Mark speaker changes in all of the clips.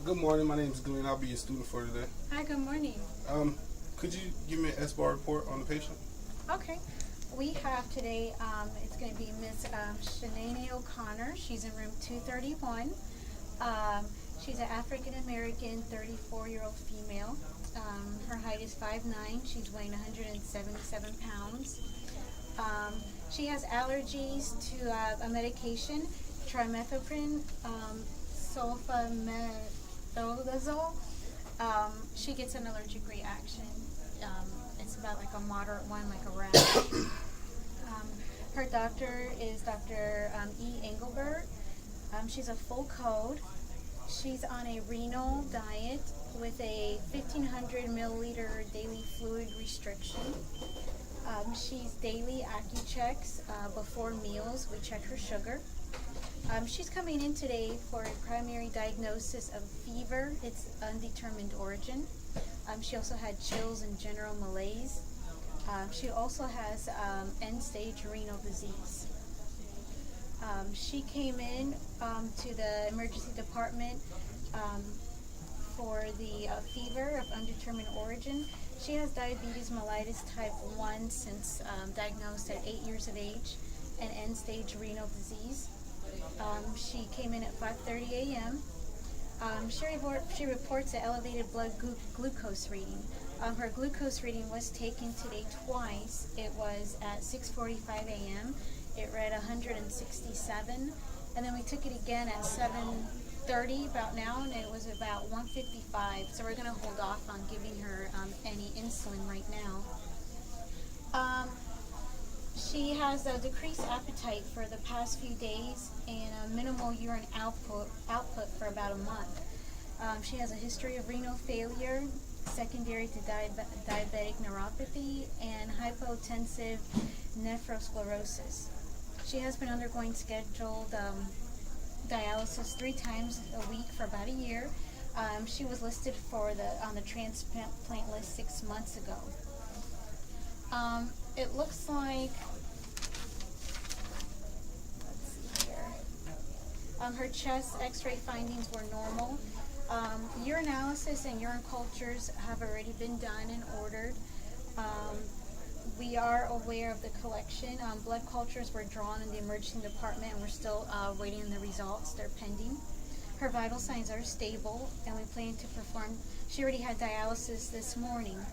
Speaker 1: Good morning. My name is Glenn. I'll be your student for today.
Speaker 2: Hi, good morning.
Speaker 1: Could you give me an SBAR report on the patient?
Speaker 2: Okay, we have today, it's going to be Miss Shanae O'Connor. She's in room 231. Um, she's an African American, 34-year-old female. Her height is 5'9". She's weighing 177 pounds. She has allergies to a medication, trimethoprim, sulfamethoxazole. She gets an allergic reaction. It's about like a moderate one, like a rash. Her doctor is Dr. E. Engelbert. She's a full code. She's on a renal diet with a 1,500 milliliter daily fluid restriction. She's daily AccuChecks before meals. We check her sugar. She's coming in today for a primary diagnosis of fever. It's undetermined origin. She also had chills and general malaise. She also has end-stage renal disease. She came in to the emergency department for the fever of undetermined origin. She has diabetes mellitus type 1 since diagnosed at 8 years of age and end-stage renal disease. She came in at 5:30 a.m. She reports an elevated blood glucose reading. Her glucose reading was taken today twice. It was at 6:45 a.m. It read 167, and then we took it again at 7:30 about now, and it was about 155. So we're going to hold off on giving her any insulin right now. She has a decreased appetite for the past few days and a minimal urine output for about a month. She has a history of renal failure, secondary to diabetic neuropathy, and hypotensive nephrosclerosis. She has been undergoing scheduled dialysis 3 times a week for about a year. She was listed on the transplant list 6 months ago. It looks like, let's see here, her chest x-ray findings were normal. Urinalysis and urine cultures have already been done and ordered. We are aware of the collection. Blood cultures were drawn in the emergency department and we're still waiting on the results. They're pending. Her vital signs are stable and we plan to perform, she already had dialysis this morning.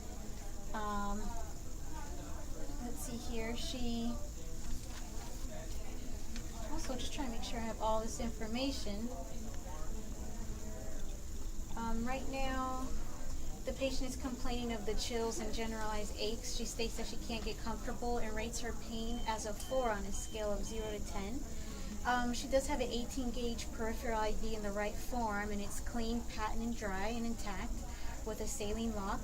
Speaker 2: Let's see here, she, also just trying to make sure I have all this information. Right now, the patient is complaining of the chills and generalized aches. She states that she can't get comfortable and rates her pain as a 4 on a scale of 0 to 10. She does have an 18 gauge peripheral IV in the right forearm and it's clean, patent and dry and intact with a saline lock.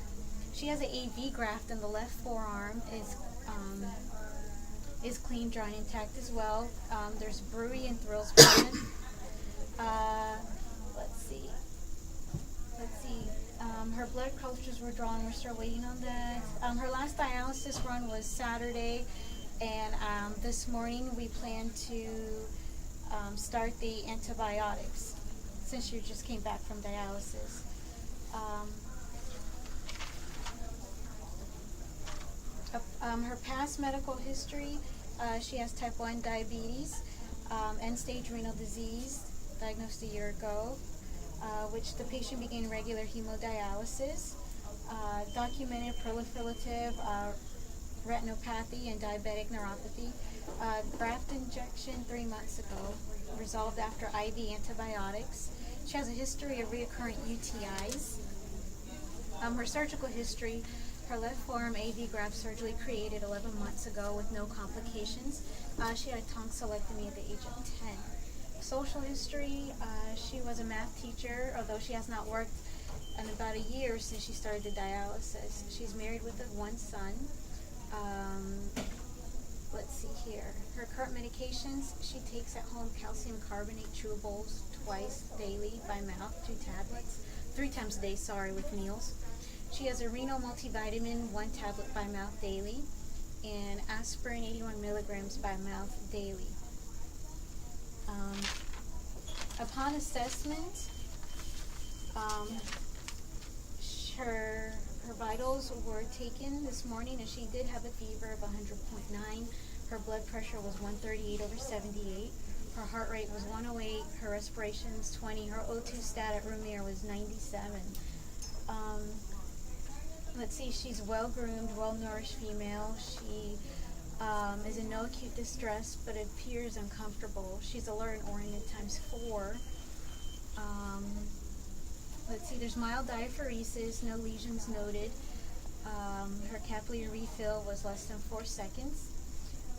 Speaker 2: She has an AV graft in the left forearm, is clean, dry, and intact as well. There's bruit and thrills present. Let's see. Her blood cultures were drawn. We're still waiting on that. Her last dialysis run was Saturday, and this morning we plan to start the antibiotics since she just came back from dialysis. Her past medical history, she has type 1 diabetes, end-stage renal disease, diagnosed a year ago, which the patient began regular hemodialysis, documented proliferative retinopathy and diabetic neuropathy, graft injection 3 months ago, resolved after IV antibiotics. She has a history of recurrent UTIs. Her surgical history, her left forearm AV graft surgery created 11 months ago with no complications. She had a tonsillectomy at the age of 10. Social history, she was a math teacher, although she has not worked in about a year since she started the dialysis. She's married with one son. Let's see here. Her current medications, she takes at home calcium carbonate chewables twice daily by mouth, 3 times a day, with meals. She has a renal multivitamin, 1 tablet by mouth daily, and aspirin 81 milligrams by mouth daily. Upon assessment, Um, her vitals were taken this morning, and she did have a fever of 100.9. Her blood pressure was 138/78. Her heart rate was 108. Her respiration was 20. Her O2 stat at room air was 97. Let's see, she's well groomed, well nourished female. She is in no acute distress, but appears uncomfortable. She's alert and oriented ×4. Let's see, there's mild diaphoresis, no lesions noted. Her capillary refill was less than 4 seconds.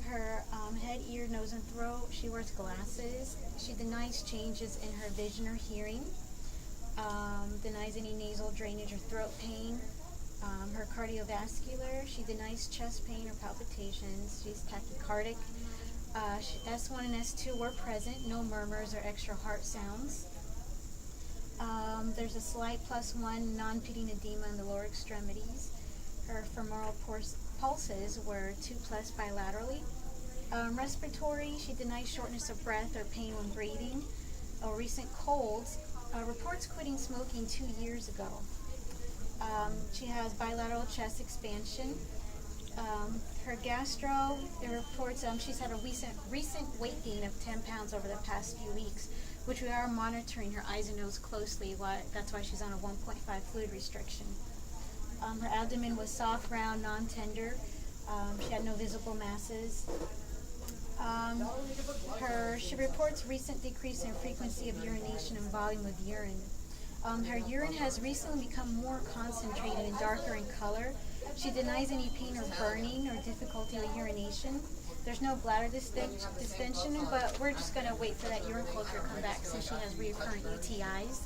Speaker 2: Her head, ear, nose, and throat, she wears glasses. She denies changes in her vision or hearing. Denies any nasal drainage or throat pain. Her cardiovascular, she denies chest pain or palpitations. She's tachycardic. S1 and S2 were present, no murmurs or extra heart sounds. There's a slight +1 non-pitting edema in the lower extremities. Her femoral pulses were 2+ bilaterally. Respiratory, she denies shortness of breath or pain when breathing. Recent colds. Reports quitting smoking 2 years ago. She has bilateral chest expansion. Her gastro, it reports she's had a recent weight gain of 10 pounds over the past few weeks, which we are monitoring her eyes and nose closely. That's why she's on a 1.5 fluid restriction. Her abdomen was soft, round, non-tender. She had no visible masses. She reports recent decrease in frequency of urination and volume of urine. Her urine has recently become more concentrated and darker in color. She denies any pain or burning or difficulty with urination. There's no bladder distension, but we're just going to wait for that urine culture to come back since she has recurrent UTIs.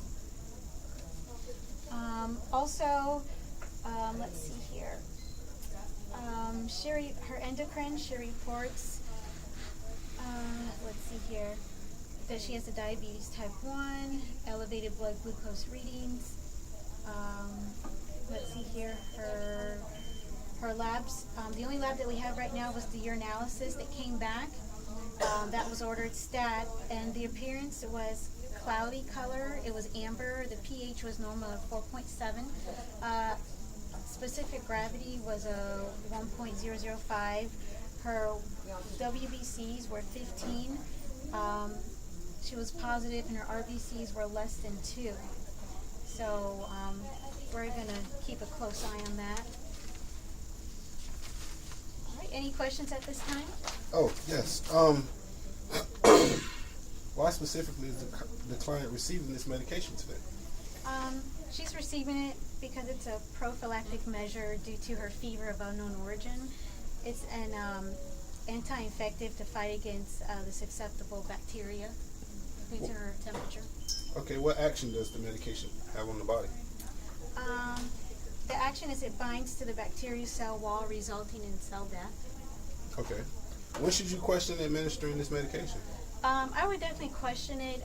Speaker 2: Let's see here. Her endocrine, she reports, let's see here, that she has a diabetes type 1, elevated blood glucose readings. Let's see here, her labs, the only lab that we have right now was the urinalysis that came back. That was ordered stat, and the appearance was cloudy color. It was amber. The pH was normal at 4.7. Specific gravity was a 1.005. Her WBCs were 15. She was positive, and her RBCs were less than 2. So we're going to keep a close eye on that. All right, any questions at this time?
Speaker 1: Oh, yes. Why specifically is the client receiving this medication today?
Speaker 2: She's receiving it because it's a prophylactic measure due to her fever of unknown origin. It's an anti-infective to fight against the susceptible bacteria due to her temperature.
Speaker 1: Okay, what action does the medication have on the body?
Speaker 2: The action is it binds to the bacterial cell wall, resulting in cell death.
Speaker 1: Okay. When should you question administering this medication?
Speaker 2: I would definitely question it,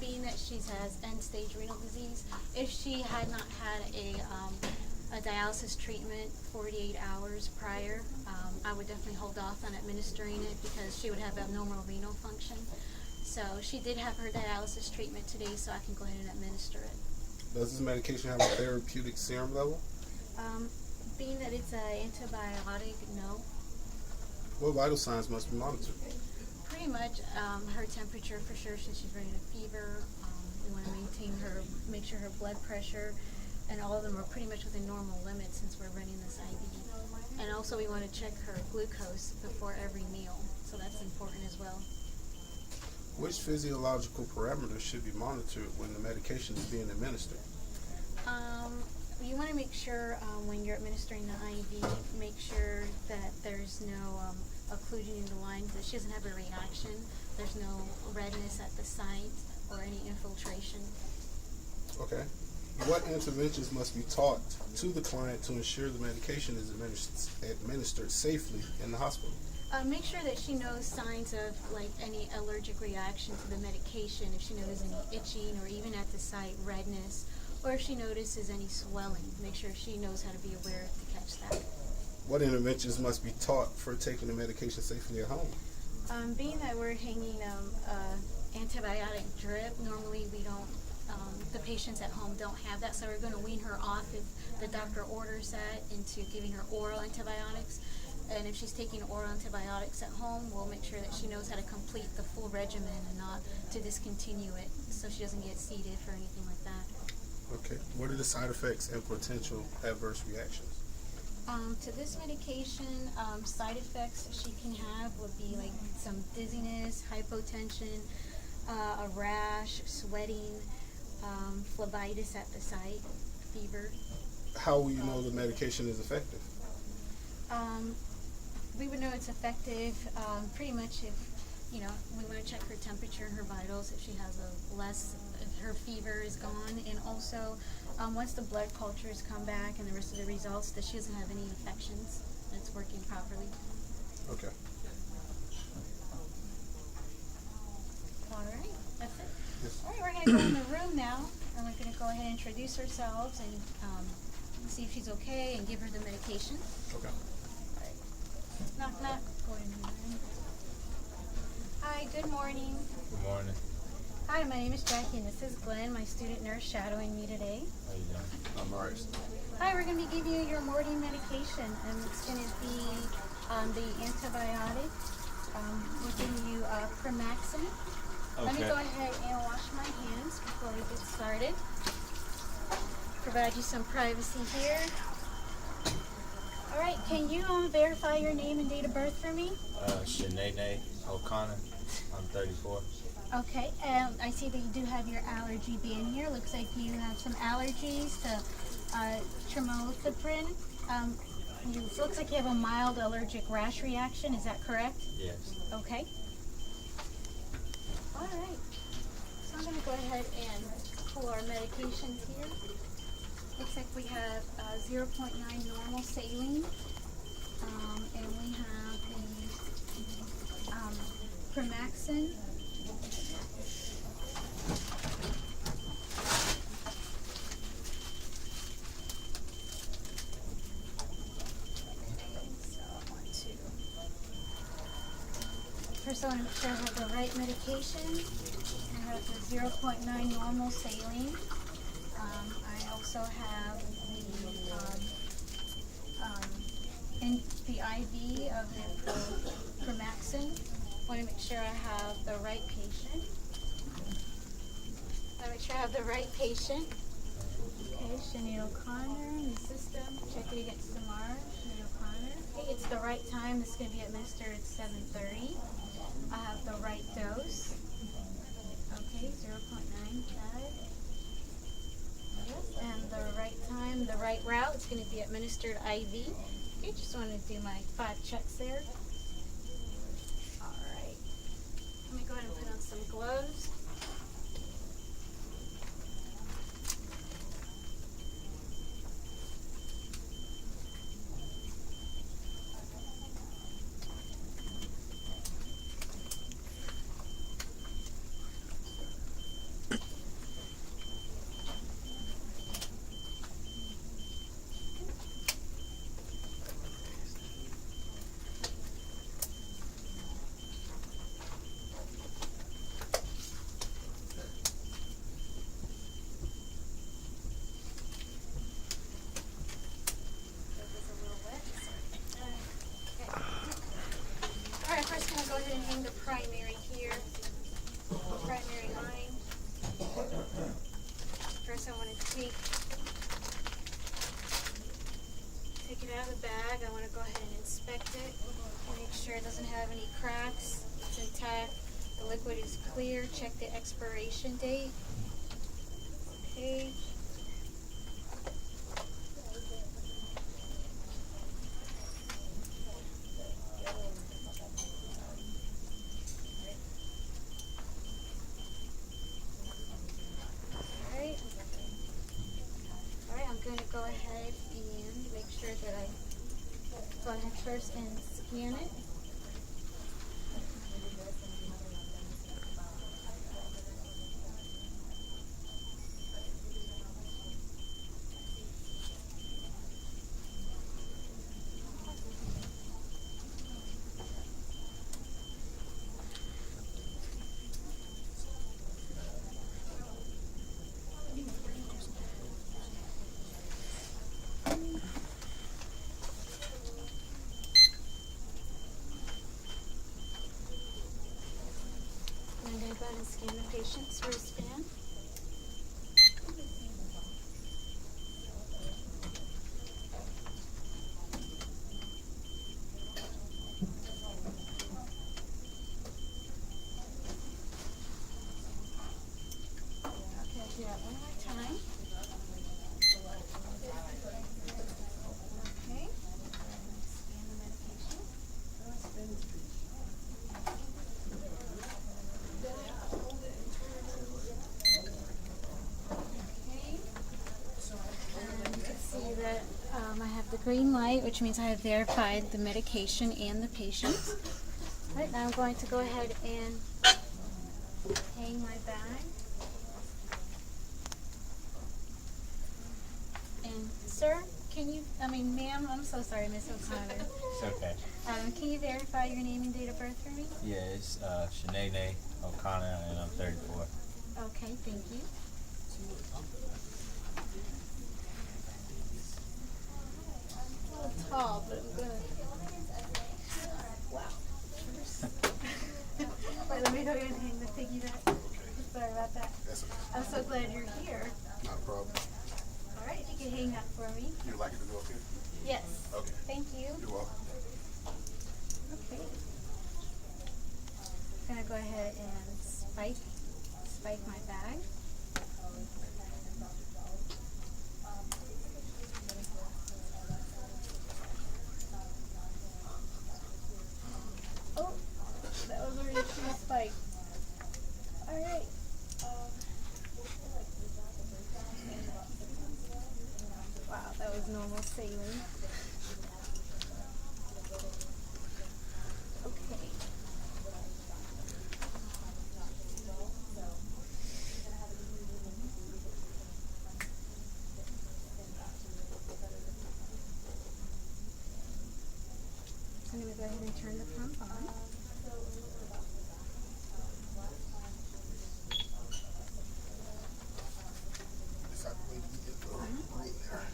Speaker 2: being that she has end-stage renal disease. If she had not had a dialysis treatment 48 hours prior, I would definitely hold off on administering it because she would have abnormal renal function. So she did have her dialysis treatment today, so I can go ahead and administer it.
Speaker 1: Does this medication have a therapeutic serum level?
Speaker 2: Being that it's an antibiotic, no.
Speaker 1: What vital signs must be monitored?
Speaker 2: Pretty much her temperature for sure, since she's running a fever. We want to make sure her blood pressure, and all of them are pretty much within normal limits since we're running this IV. And also we want to check her glucose before every meal, so that's important as well.
Speaker 1: Which physiological parameters should be monitored when the medication is being administered?
Speaker 2: You want to make sure when you're administering the IV, make sure that there's no occlusion in the line, that she doesn't have a reaction, there's no redness at the site or any infiltration.
Speaker 1: Okay. What interventions must be taught to the client to ensure the medication is administered safely in the hospital?
Speaker 2: Make sure that she knows signs of like any allergic reaction to the medication, if she notices any itching or even at the site redness, or if she notices any swelling. Make sure she knows how to be aware to catch that.
Speaker 1: What interventions must be taught for taking the medication safely at home?
Speaker 2: Being that we're hanging antibiotic drip, normally we don't the patients at home don't have that, so we're going to wean her off if the doctor orders that into giving her oral antibiotics. And if she's taking oral antibiotics at home, we'll make sure that she knows how to complete the full regimen and not to discontinue it, so she doesn't get C. diff or anything like that.
Speaker 1: Okay. What are the side effects and potential adverse reactions?
Speaker 2: To this medication, side effects she can have would be like some dizziness, hypotension, a rash, sweating, phlebitis at the site, fever.
Speaker 1: How will you know the medication is effective?
Speaker 2: We would know it's effective pretty much if, we want to check her temperature and her vitals if she has if her fever is gone, and also once the blood cultures come back and the rest of the results, that she doesn't have any infections, and it's working properly.
Speaker 1: Okay.
Speaker 2: All right, that's it.
Speaker 1: Yes.
Speaker 2: All right, we're going to go in the room now, and we're going to go ahead and introduce ourselves and see if she's okay and give her the medication.
Speaker 1: Okay.
Speaker 2: All right. Knock, knock. Go in the room. Hi, good morning.
Speaker 3: Good morning.
Speaker 2: Hi, my name is Jackie, and this is Glenn, my student nurse shadowing me today.
Speaker 3: How you doing?
Speaker 1: I'm all right.
Speaker 2: Hi, we're going to be giving you your morning medication, and it's going to be the antibiotic. We're giving you Premaxin. Let me
Speaker 3: Okay.
Speaker 2: go ahead and wash my hands before we get started. Provide you some privacy here. All right, can you verify your name and date of birth for me?
Speaker 3: Shanae O'Connor. I'm 34.
Speaker 2: Okay, I see that you do have your allergy ban here. Looks like you have some allergies to trimethoprim. It looks like you have a mild allergic rash reaction. Is that correct?
Speaker 3: Yes.
Speaker 2: Okay. All right. So I'm going to go ahead and pull our medications here. Looks like we have 0.9 normal saline, and we have the Premaxin. First, I want to make sure I have the right medication. I have the 0.9 normal saline. I also have the IV of the Premaxin. I want to make sure I have the right patient. Okay, Sinead O'Connor in the system. Check it against tomorrow. Sinead O'Connor. Okay, it's the right time. This is going to be administered at 7:30. I have the right dose. Okay, 0.95. Yes, and the right time, the right route. It's going to be administered IV. Okay, just want to do my 5 checks there. All right. Let me go ahead and put on some gloves. Alright, first I'm going to go ahead and hang the primary here. Primary line. First I want to take it out of the bag. I want to go ahead and inspect it. Make sure it doesn't have any cracks. It's intact. The liquid is clear. Check the expiration date. Okay. Alright, I'm going to go ahead and make sure that I go ahead first and scan it. patient's wristband. Okay, I'll do that one more time. Okay. Scan the medication. Okay. And you can see that I have the green light, which means I have verified the medication and the patient. Right, now I'm going to go ahead and hang my bag. And sir, ma'am, I'm so sorry, Miss O'Connor.
Speaker 3: It's okay.
Speaker 2: Can you verify your name and date of birth for me?
Speaker 3: Yeah, it's Shanae O'Connor, and I'm 34.
Speaker 2: Okay, thank you. A little tall, but I'm good. Wow. Wait, let me go ahead and hang the piggyback. Sorry about that.
Speaker 1: That's okay.
Speaker 2: I'm so glad you're here.
Speaker 1: Not a problem.
Speaker 2: All right, you can hang up for me.
Speaker 1: You'd like it to go up here?
Speaker 2: Yes.
Speaker 1: Okay.
Speaker 2: Thank you.
Speaker 1: You're welcome.
Speaker 2: Okay. I'm gonna go ahead and spike my bag. Oh, that was a really true spike. All right. Wow, that was normal saline. Okay. I'm going to go ahead and turn the pump on.
Speaker 1: Is that the way to get the room there?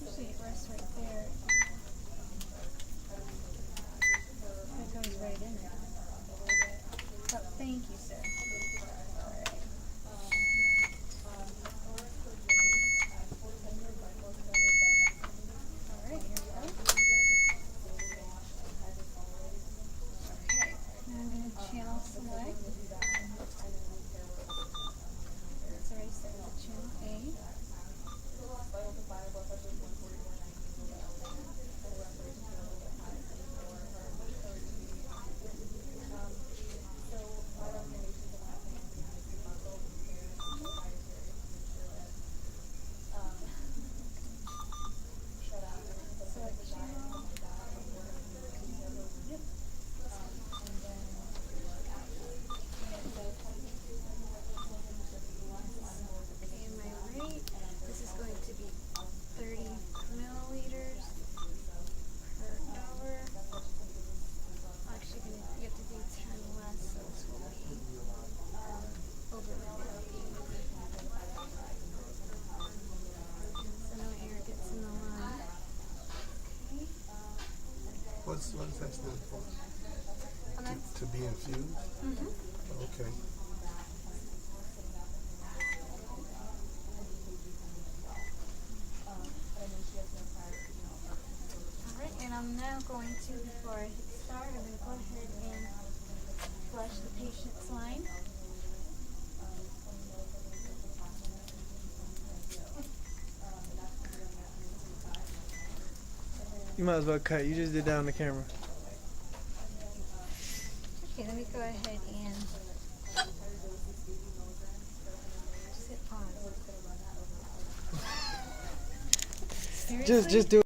Speaker 1: Usually it rests right there. It goes right in there. Oh, thank you, sir. Alright. Alright, here we go. Okay, now I'm going to channel select. It's already set to channel A. Select channel. Yep. Okay, and my rate, this is going to be 30 milliliters per hour. Actually, you have to do 10 less, so this will be over 50. So no air gets in the line. Okay. What does that stand for?
Speaker 2: And that's,
Speaker 1: To be infused? Okay.
Speaker 2: to, before I start, I'm going to go ahead and flush the patient's line.
Speaker 4: You might as well cut. You just did that on the camera.
Speaker 2: Okay, let me go ahead and just hit pause. Seriously?
Speaker 4: Just do it.